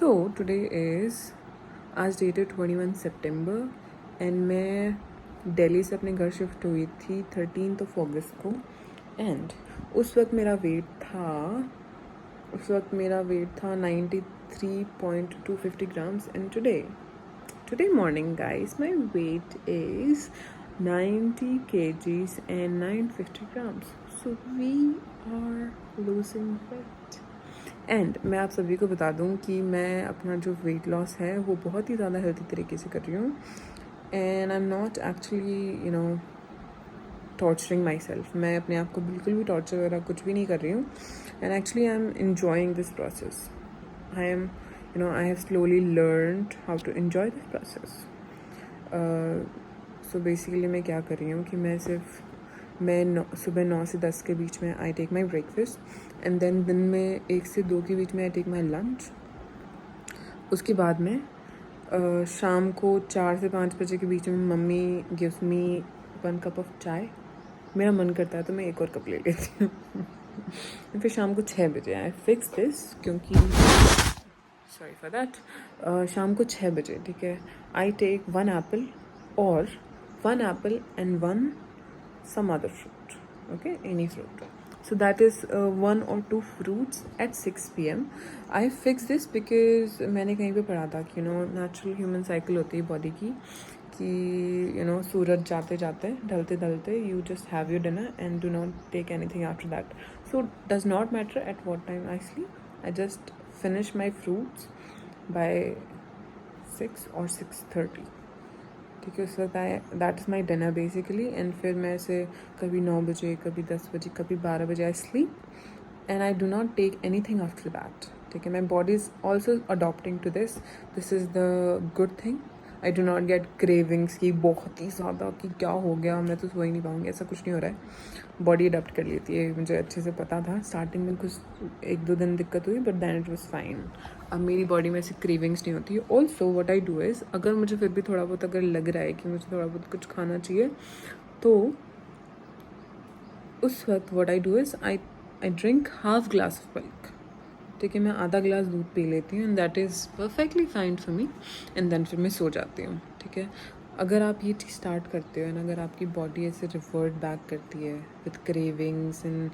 So today is आज date है 21 सितंबर and मैं दिल्ली से अपने घर शिफ्ट हुई थी 13th of August को एंड उस वक्त मेरा वेट था 93.250 grams and today morning guys my weight is 90 kgs and 950 grams. So we are losing weight. And मैं आप सभी को बता दूं कि मैं अपना जो वेट लॉस है वो बहुत ही ज़्यादा हेल्थी तरीके से कर रही हूँ and I am not actually torturing my self. मैं अपने आप को बिल्कुल भी टॉर्चर वगैरह कुछ भी नहीं कर रही हूँ and actually I am enjoying this process. I have slowly learned how to enjoy this process. So basically मैं क्या कर रही हूँ कि मैं सुबह 9 से 10 के बीच में I take my breakfast and then दिन में 1 से 2 के बीच में आई टेक माई लंच. उसके बाद में शाम को 4 से 5 बजे के बीच में mummy gives me 1 cup of चाय. मेरा मन करता है तो मैं एक और कप ले लेती हूँ. फिर शाम को 6 बजे आई फिक्स दिस क्योंकि सॉरी फॉर दैट. शाम को 6 बजे ठीक है आई टेक 1 एप्पल और 1 Apple and 1 some other fruit, okay, any fruit. So that is 1 or 2 fruits at 6 p.m. I fix this because मैंने कहीं पे पढ़ा था कि natural human cycle होती है body की कि सूरज जाते जाते ढलते ढलते you just have your dinner and do not take anything after that. So does not matter at what time I sleep. I just finish my fruits by 6 or 6:30. ठीक है. उस वक्त that is my dinner basically and फिर मैं ऐसे कभी 9 बजे कभी 10 बजे कभी 12 बजे I sleep and I do not take any thing after that. ठीक है. My body is also adopting to this is the good thing. I do not get cravings की बहुत ही ज़्यादा कि क्या हो गया मैं तो सो ही नहीं पाऊँगी. ऐसा कुछ नहीं हो रहा है. बॉडी अडॉप्ट कर लेती है. मुझे अच्छे से पता था. स्टार्टिंग में कुछ 1-2 दिन दिक्कत हुई but then it was fine. अब मेरी बॉडी में ऐसी क्रेविंग्स नहीं होती. Also what I do is अगर मुझे फिर भी थोड़ा बहुत अगर लग रहा है कि मुझे थोड़ा बहुत कुछ खाना चाहिए तो उस वक्त what I do is I drink half glass of milk. ठीक है. मैं आधा ग्लास दूध पी लेती हूँ and that is perfectly fine for me and then फिर मैं सो जाती हूँ. ठीक है. अगर आप ये चीज़ स्टार्ट करते हो एंड अगर आपकी बॉडी ऐसे रिवर्ट बैक करती है विद क्रेविंग्स एंड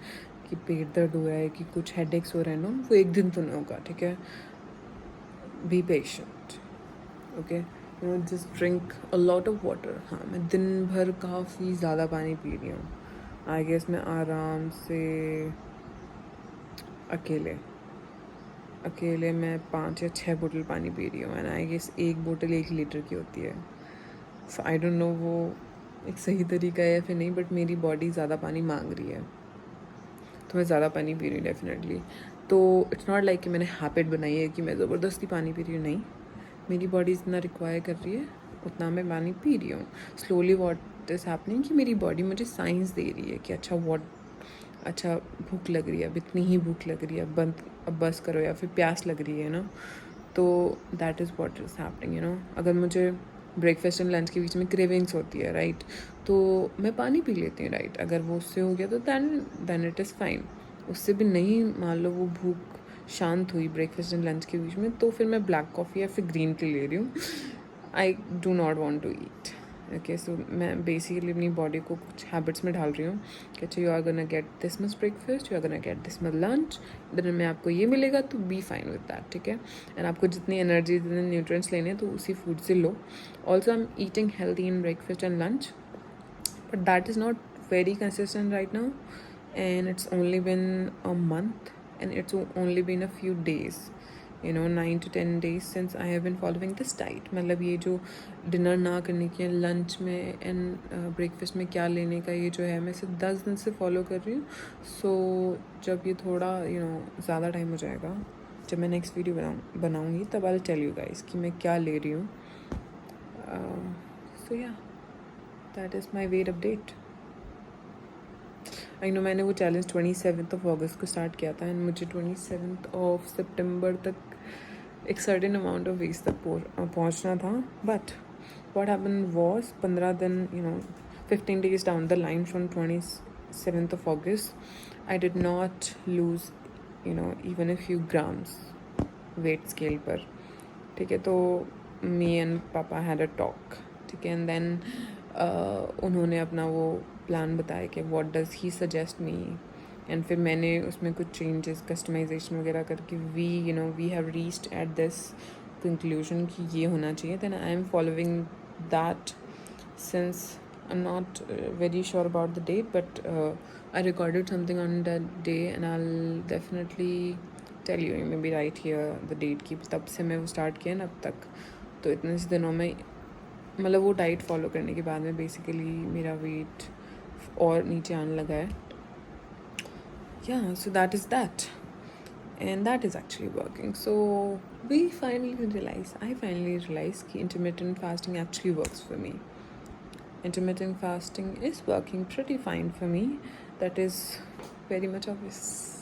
कि पेट दर्द हो रहा है कि कुछ हेडेक्स हो रहे हैं वो एक दिन तो नहीं होगा. ठीक है. Be patient. Okay. Just drink a lot of water. हाँ मैं दिन भर काफ़ी ज़्यादा पानी पी रही हूँ. आई गेस मैं आराम से अकेले मैं 5 या 6 बोतल पानी पी रही हूँ एंड आई गेस 1 बोतल 1 लीटर की होती है. सो आई डोंट नो वो एक सही तरीका है या फिर नहीं बट मेरी बॉडी ज़्यादा पानी मांग रही है तो मैं ज़्यादा पानी पी रही हूँ डेफिनेटली. तो इट्स नॉट लाइक कि मैंने हैबिट बनाई है कि मैं ज़बरदस्ती पानी पी रही हूँ. नहीं, मेरी बॉडी जितना रिक्वायर कर रही है उतना मैं पानी पी रही हूँ. स्लोली व्हाट इज़ हैपनिंग कि मेरी बॉडी मुझे साइंस दे रही है कि अच्छा भूख लग रही है. अब इतनी ही भूख लग रही है अब बस करो या फिर प्यास लग रही है तो that is what is happening. अगर मुझे ब्रेकफास्ट एंड लंच के बीच में क्रेविंग्स होती है राइट तो मैं पानी पी लेती हूँ राइट. अगर वो उससे हो गया तो दैन इट इज़ फाइन. उससे भी नहीं मान लो वो भूख शांत हुई ब्रेकफास्ट एंड लंच के बीच में तो फिर मैं ब्लैक कॉफ़ी या फिर ग्रीन टी ले रही हूँ. I do not want to eat. Okay. So मैं बेसिकली अपनी बॉडी को कुछ हैबिट्स में डाल रही हूँ कि अच्छा you are gonna get this much breakfast, you are gonna get this much lunch, दिन में आपको ये मिलेगा तो बी फाइन विद दैट. ठीक है. एंड आपको जितनी एनर्जी जितने न्यूट्रिएंट्स लेने हैं तो उसी फूड से लो. Also I am eating healthy in breakfast and lunch but that is not very consistent right now and it's only been a month and it's only been a few days 9 to 10 days since I have been following this diet. मतलब ये जो dinner ना करने की lunch में and breakfast में क्या लेने का ये जो है मैं इसे 10 दिन से फॉलो कर रही हूँ. सो जब ये थोड़ा ज़्यादा टाइम हो जाएगा जब मैं नेक्स्ट वीडियो बनाऊँगी तब आई टेल यू गाइस कि मैं क्या ले रही हूँ. सो या that is my weight update. I know मैंने वो चैलेंज 27th of August को स्टार्ट किया था एंड मुझे 27th of September तक एक सर्टेन अमाउंट ऑफ वेट तक पहुंचना था. बट व्हाट हैपन वॉज 15 दिन 15 days down the line from 27th of August I did not lose even a few grams wait scale पर. ठीक है, तो मी एंड पापा हैड अ टॉक, ठीक है, एंड देन उन्होंने अपना वो प्लान बताया कि what does he suggest me, and फिर मैंने उसमें कुछ चेंजेस कस्टमाइजेशन वगैरह करके we have reached at this conclusion कि ये होना चाहिए. Then I am following that since I'm not very sure about the date, but I recorded something on that day and I'll definitely tell you, maybe right here the date की तब से मैं वो start किया ना अब तक. तो इतने से दिनों में मतलब वो डाइट फॉलो करने के बाद में बेसिकली मेरा वेट और नीचे आने लगा है. Yeah, so that is that, and that is actually working. So I finally realized कि intermittent fasting actually works for me. Intermittent fasting is working pretty fine for me. That is very much obvious.